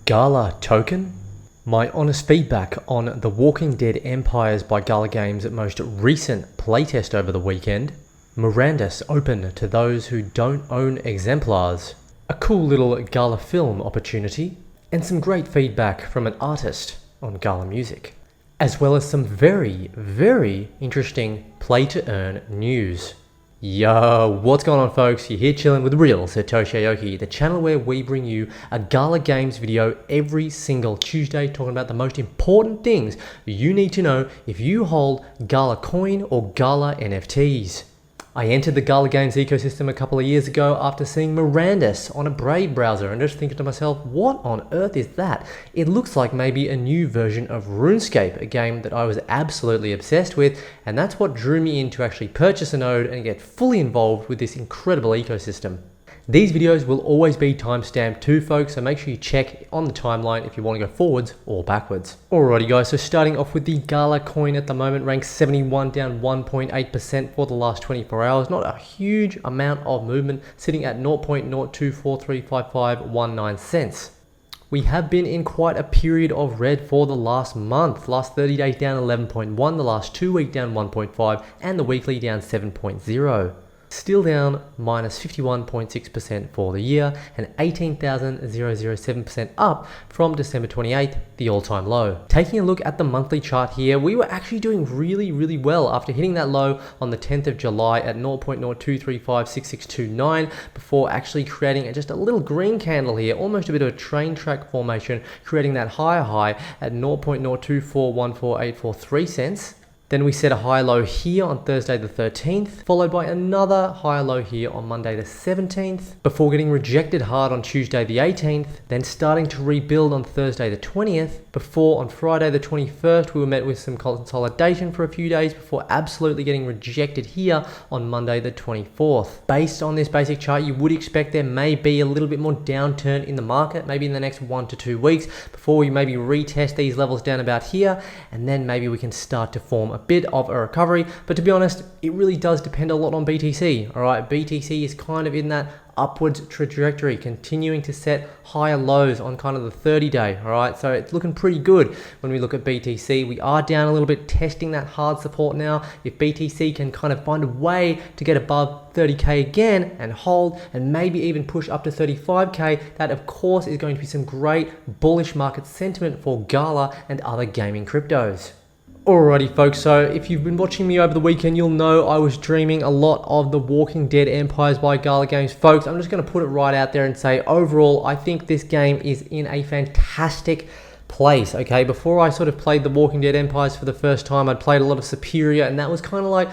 Gala Token? My honest feedback on The Walking Dead Empires by Gala Games' most recent playtest over the weekend. Mirandus open to those who don't own exemplars. A cool little Gala Film opportunity. And some great feedback from an artist on Gala Music. As well as some very, very interesting play-to-earn news. Yo, what's going on folks? You're here chilling with Real Satoshi Aoki, the channel where we bring you a Gala Games video every single Tuesday talking about the most important things you need to know if you hold Gala coin or Gala NFTs. I entered the Gala Games ecosystem a couple of years ago after seeing Mirandus on a Brave browser and just thinking to myself, what on earth is that? It looks like maybe a new version of RuneScape, a game that I was absolutely obsessed with, and that's what drew me in to actually purchase a node and get fully involved with this incredible ecosystem. These videos will always be timestamped too, folks, so make sure you check on the timeline if you want to go forwards or backwards. Alrighty guys, so starting off with the Gala coin at the moment, ranked 71, down 1.8% for the last 24 hours. Not a huge amount of movement, sitting at 0.02435519 cents. We have been in quite a period of red for the last month. Last 30 days down 11.1, the last 2 weeks down 1.5, and the weekly down 7.0. Still down minus 51.6% for the year and 18,007% up from December 28th, the all-time low. Taking a look at the monthly chart here, we were actually doing really well after hitting that low on the 10th of July at 0.02356629 before actually creating just a little green candle here, almost a bit of a train track formation, creating that higher high at 0.02414843 cents. Then we set a high low here on Thursday the 13th, followed by another high low here on Monday the 17th, before getting rejected hard on Tuesday the 18th, then starting to rebuild on Thursday the 20th, before on Friday the 21st we were met with some consolidation for a few days before absolutely getting rejected here on Monday the 24th. Based on this basic chart, you would expect there may be a little bit more downturn in the market, maybe in the next 1 to 2 weeks, before we maybe retest these levels down about here, and then maybe we can start to form a bit of a recovery. But to be honest, it really does depend a lot on BTC. All right, BTC is kind of in that upwards trajectory, continuing to set higher lows on kind of the 30-day. All right, so it's looking pretty good when we look at BTC. We are down a little bit, testing that hard support now. If BTC can kind of find a way to get above 30k again and hold and maybe even push up to 35k, that of course is going to be some great bullish market sentiment for Gala and other gaming cryptos. Alrighty folks, so if you've been watching me over the weekend, you'll know I was streaming a lot of The Walking Dead Empires by Gala Games. Folks, I'm just going to put it right out there and say, overall, I think this game is in a fantastic place, okay? Before I sort of played The Walking Dead Empires for the first time, I'd played a lot of Superior, and that was kind of like,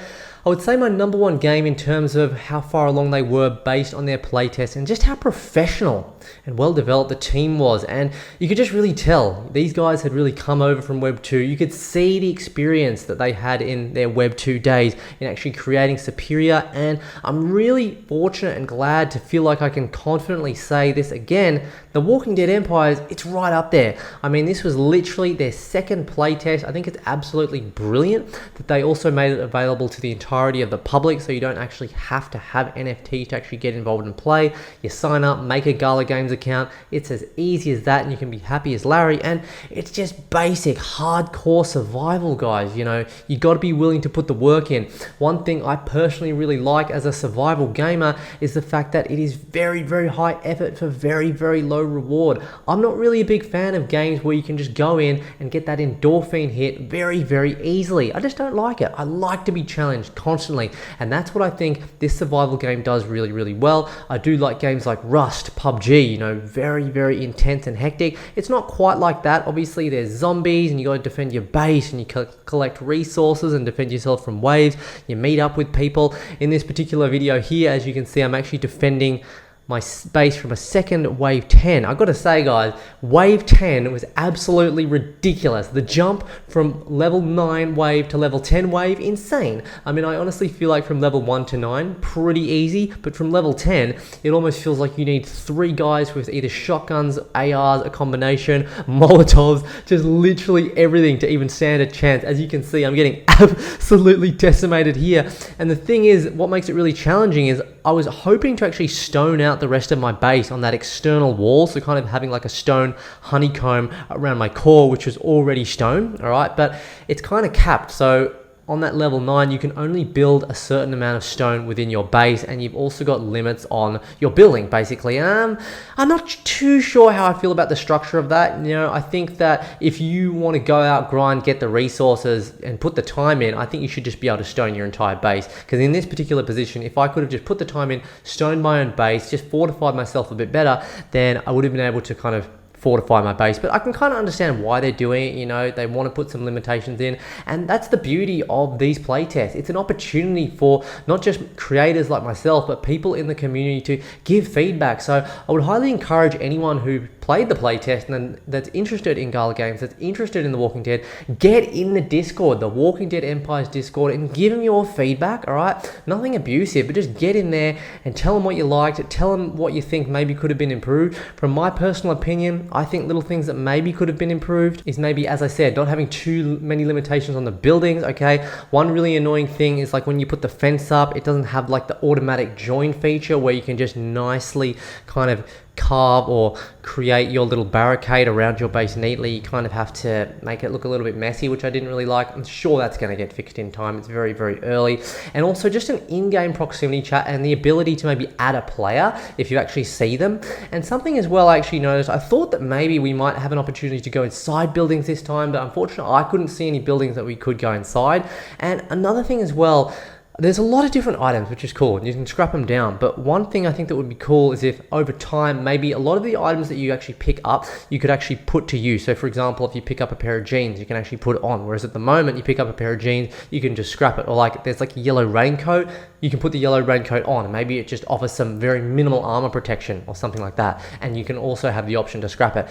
I would say, my number one game in terms of how far along they were based on their playtest and just how professional and well developed the team was. And you could just really tell these guys had really come over from Web 2. You could see the experience that they had in their Web 2 days in actually creating Superior. And I'm really fortunate and glad to feel like I can confidently say this again. The Walking Dead Empires, it's right up there. I mean, this was literally their second playtest. I think it's absolutely brilliant that they also made it available to the entirety of the public, so you don't actually have to have NFTs to actually get involved and play. You sign up, make a Gala Games account. It's as easy as that, and you can be happy as Larry. And it's just basic hardcore survival, guys. You know, you got to be willing to put the work in. One thing I personally really like as a survival gamer is the fact that it is very high effort for very low reward. I'm not really a big fan of games where you can just go in and get that endorphin hit very easily. I just don't like it. I like to be challenged constantly, and that's what I think this survival game does really well. I do like games like Rust, PUBG, you know, very intense and hectic. It's not quite like that. Obviously there's zombies and you got to defend your base and you collect resources and defend yourself from waves. You meet up with people. In this particular video here, as you can see, I'm actually defending my base from a second wave 10. I gotta say guys, wave 10 was absolutely ridiculous. The jump from level 9 wave to level 10 wave, insane. I mean, I honestly feel like from level 1 to 9, pretty easy, but from level 10, it almost feels like you need 3 guys with either shotguns, ARs, a combination, Molotovs, just literally everything to even stand a chance. As you can see, I'm getting absolutely decimated here. And the thing is, what makes it really challenging is I was hoping to actually stone out the rest of my base on that external wall, so kind of having like a stone honeycomb around my core, which was already stone, all right, but it's kind of capped. So on that level 9, you can only build a certain amount of stone within your base, and you've also got limits on your building, basically. I'm not too sure how I feel about the structure of that. You know, I think that if you want to go out, grind, get the resources, and put the time in, I think you should just be able to stone your entire base. Because in this particular position, if I could have just put the time in, stoned my own base, just fortified myself a bit better, then I would have been able to kind of fortify my base. But I can kind of understand why they're doing it. You know, they want to put some limitations in, and that's the beauty of these playtests. It's an opportunity for not just creators like myself, but people in the community to give feedback. So I would highly encourage anyone who played the playtest and that's interested in Gala games, that's interested in The Walking Dead, get in the Discord, the Walking Dead Empire's Discord, and give them your feedback, all right? Nothing abusive, but just get in there and tell them what you liked, tell them what you think maybe could have been improved. From my personal opinion, I think little things that maybe could have been improved is maybe, as I said, not having too many limitations on the buildings, okay? One really annoying thing is like when you put the fence up, it doesn't have like the automatic join feature where you can just nicely kind of carve or create your little barricade around your base neatly. You kind of have to make it look a little bit messy, which I didn't really like. I'm sure that's going to get fixed in time. It's very, very early. And also just an in-game proximity chat and the ability to maybe add a player if you actually see them. And something as well I actually noticed, I thought that maybe we might have an opportunity to go inside buildings this time, but unfortunately I couldn't see any buildings that we could go inside. And another thing as well, there's a lot of different items, which is cool, and you can scrap them down. But one thing I think that would be cool is if over time, maybe a lot of the items that you actually pick up, you could actually put to use. So for example, if you pick up a pair of jeans, you can actually put it on. Whereas at the moment, you pick up a pair of jeans, you can just scrap it. Or like there's like a yellow raincoat, you can put the yellow raincoat on. And maybe it just offers some very minimal armor protection or something like that. And you can also have the option to scrap it.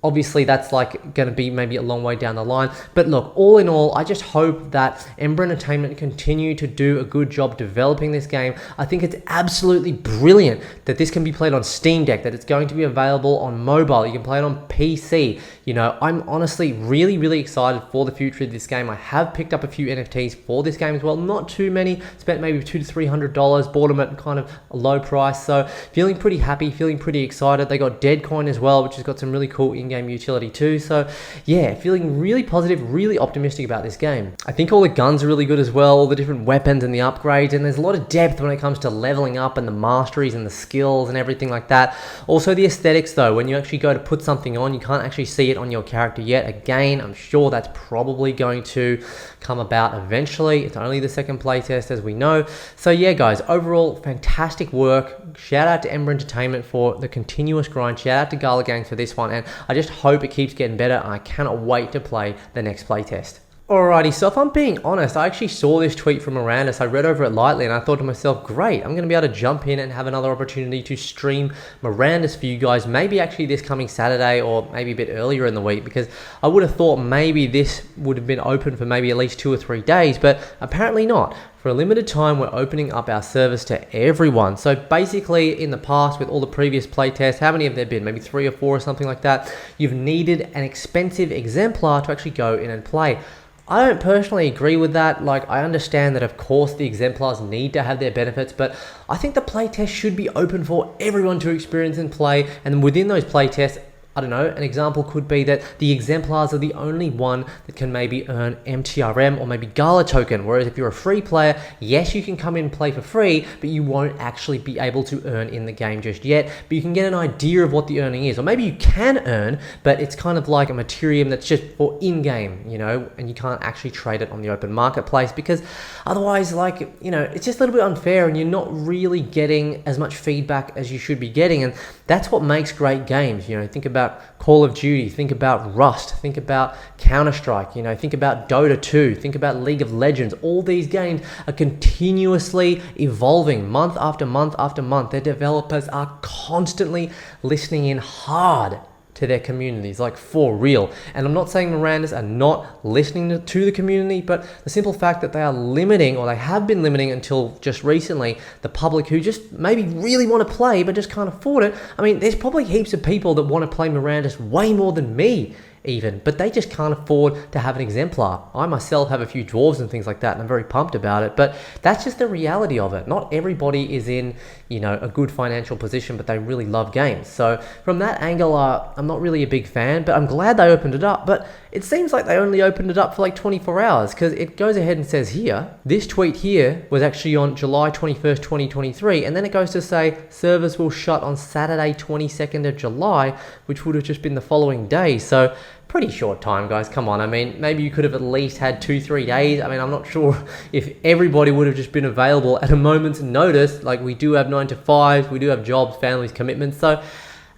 Obviously, that's like going to be maybe a long way down the line. But look, all in all, I just hope that Ember Entertainment continue to do a good job developing this game. I think it's absolutely brilliant that this can be played on Steam Deck, that it's going to be available on mobile. You can play it on PC. You know, I'm honestly really, really excited for the future of this game. I have picked up a few NFTs for this game as well. Not too many. Spent maybe $200 to $300. Bought them at kind of a low price. So feeling pretty happy, feeling pretty excited. They got Deadcoin as well, which has got some really cool in-game utility too. So yeah, feeling really positive, really optimistic about this game. I think all the guns are really good as well, all the different weapons and the upgrades, and there's a lot of depth when it comes to leveling up and the masteries and the skills and everything like that. Also the aesthetics though, when you actually go to put something on, you can't actually see it on your character yet. Again, I'm sure that's probably going to come about eventually. It's only the second playtest, as we know. So yeah guys, overall fantastic work. Shout out to Ember Entertainment for the continuous grind. Shout out to Gala Games for this one, and I just hope it keeps getting better, and I cannot wait to play the next playtest. Alrighty, so if I'm being honest, I actually saw this tweet from Mirandus. I read over it lightly and I thought to myself, great, I'm going to be able to jump in and have another opportunity to stream Mirandus for you guys, maybe actually this coming Saturday or maybe a bit earlier in the week, because I would have thought maybe this would have been open for maybe at least 2 or 3 days, but apparently not. For a limited time, we're opening up our service to everyone. So basically, in the past, with all the previous playtests, how many have there been? Maybe 3 or 4 or something like that. You've needed an expensive exemplar to actually go in and play. I don't personally agree with that. Like, I understand that of course the exemplars need to have their benefits, but I think the playtest should be open for everyone to experience and play. And within those playtests, I don't know, an example could be that the exemplars are the only one that can maybe earn MTRM or maybe GALA Token. Whereas if you're a free player, yes, you can come in and play for free, but you won't actually be able to earn in the game just yet. But you can get an idea of what the earning is. Or maybe you can earn, but it's kind of like a materium that's just for in-game, you know, and you can't actually trade it on the open marketplace, because otherwise, like, you know, it's just a little bit unfair and you're not really getting as much feedback as you should be getting. And that's what makes great games. You know, think about Call of Duty, think about Rust, think about Counter-Strike, you know, think about Dota 2, think about League of Legends. All these games are continuously evolving month after month after month. Their developers are constantly listening in hard to their communities, like for real. And I'm not saying Mirandus are not listening to the community, but the simple fact that they are limiting, or they have been limiting until just recently, the public who just maybe really want to play but just can't afford it. I mean, there's probably heaps of people that want to play Mirandus way more than me. even, but they just can't afford to have an exemplar. I myself have a few dwarves and things like that, and I'm very pumped about it, but that's just the reality of it. Not everybody is in, you know, a good financial position, but they really love games. So from that angle, I'm not really a big fan, but I'm glad they opened it up. But it seems like they only opened it up for like 24 hours, because it goes ahead and says here, this tweet here was actually on July 21st, 2023, and then it goes to say servers will shut on Saturday 22nd of July, which would have just been the following day. So pretty short time, guys. Come on. I mean, maybe you could have at least had 2-3 days. I mean, I'm not sure if everybody would have just been available at a moment's notice. Like, we do have 9 to 5s, we do have jobs, families, commitments. So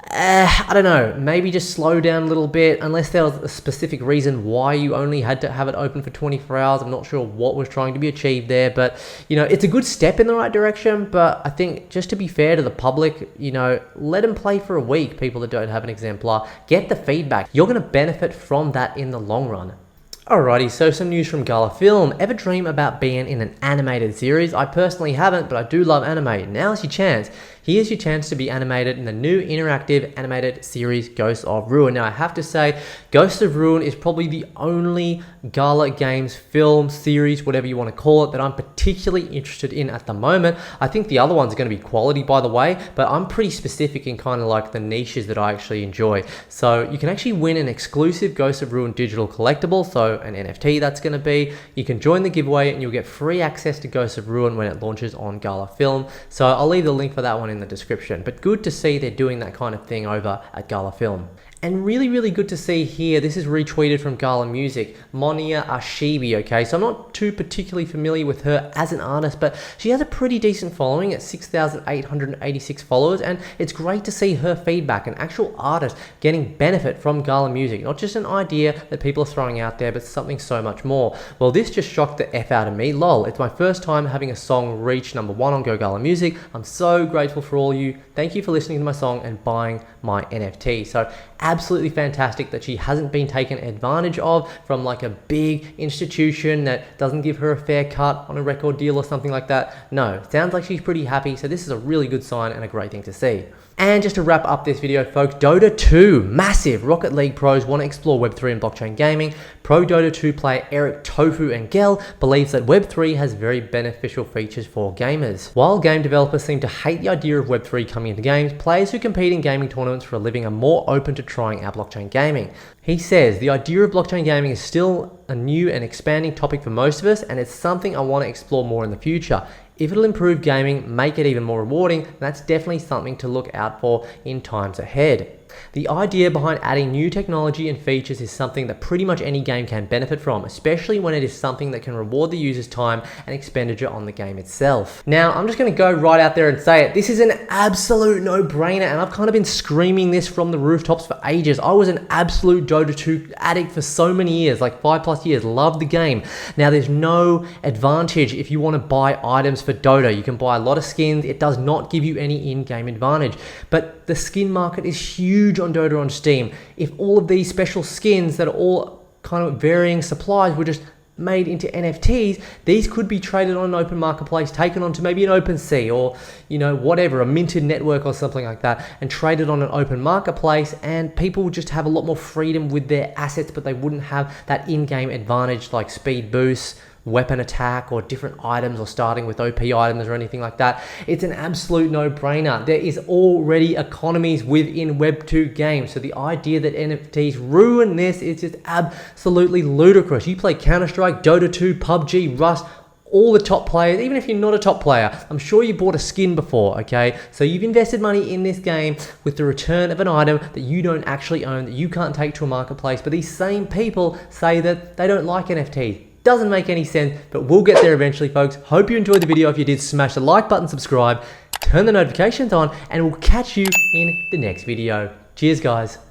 I don't know, maybe just slow down a little bit, unless there was a specific reason why you only had to have it open for 24 hours. I'm not sure what was trying to be achieved there, but, you know, it's a good step in the right direction. But I think, just to be fair to the public, you know, let them play for a week, people that don't have an exemplar. Get the feedback. You're going to benefit from that in the long run. Alrighty, so some news from Gala Film. Ever dream about being in an animated series? I personally haven't, but I do love anime. Now's your chance. Here's your chance to be animated in the new interactive animated series Ghosts of Ruin. Now, I have to say, Ghosts of Ruin is probably the only Gala Games film series, whatever you want to call it, that I'm particularly interested in at the moment. I think the other ones are going to be quality, by the way, but I'm pretty specific in kind of like the niches that I actually enjoy. So you can actually win an exclusive Ghosts of Ruin digital collectible, so an NFT that's going to be. You can join the giveaway and you'll get free access to Ghosts of Ruin when it launches on Gala Film. So I'll leave the link for that one in the description, but good to see they're doing that kind of thing over at Gala Film. And really, really good to see here, this is retweeted from Gala Music, Monia Ashibi, okay? So I'm not too particularly familiar with her as an artist, but she has a pretty decent following at 6,886 followers, and it's great to see her feedback, an actual artist getting benefit from Gala Music, not just an idea that people are throwing out there, but something so much more. Well, this just shocked the F out of me, lol. It's my first time having a song reach #1 on Go Gala Music. I'm so grateful for all you. Thank you for listening to my song and buying my NFT. So absolutely fantastic that she hasn't been taken advantage of from like a big institution that doesn't give her a fair cut on a record deal or something like that. No, sounds like she's pretty happy. So this is a really good sign and a great thing to see. And just to wrap up this video, folks, Dota 2, massive. Rocket League pros want to explore Web3 and blockchain gaming. Pro Dota 2 player Eric Tofu and Gel believes that Web3 has very beneficial features for gamers. While game developers seem to hate the idea of Web3 coming into games, players who compete in gaming tournaments for a living are more open to trying out blockchain gaming. He says, the idea of blockchain gaming is still a new and expanding topic for most of us, and it's something I want to explore more in the future. If it'll improve gaming, make it even more rewarding, that's definitely something to look out for in times ahead. The idea behind adding new technology and features is something that pretty much any game can benefit from, especially when it is something that can reward the user's time and expenditure on the game itself. Now, I'm just going to go right out there and say it. This is an absolute no-brainer, and I've kind of been screaming this from the rooftops for ages. I was an absolute Dota 2 addict for so many years, like 5+ years, loved the game. Now, there's no advantage if you want to buy items for Dota. You can buy a lot of skins. It does not give you any in-game advantage, but the skin market is huge on Dota on Steam. If all of these special skins that are all kind of varying supplies were just made into NFTs, these could be traded on an open marketplace, taken onto maybe an OpenSea or, you know, whatever, a minted network or something like that, and traded on an open marketplace, and people would just have a lot more freedom with their assets, but they wouldn't have that in-game advantage like speed boosts, weapon attack, or different items, or starting with OP items or anything like that. It's an absolute no-brainer. There is already economies within Web2 games, so the idea that NFTs ruin this is just absolutely ludicrous. You play Counter-Strike, Dota 2, PUBG, Rust, all the top players, even if you're not a top player, I'm sure you bought a skin before, okay? So you've invested money in this game with the return of an item that you don't actually own, that you can't take to a marketplace, but these same people say that they don't like NFTs. Doesn't make any sense, but we'll get there eventually, folks. Hope you enjoyed the video. If you did, smash the like button, subscribe, turn the notifications on, and we'll catch you in the next video. Cheers, guys.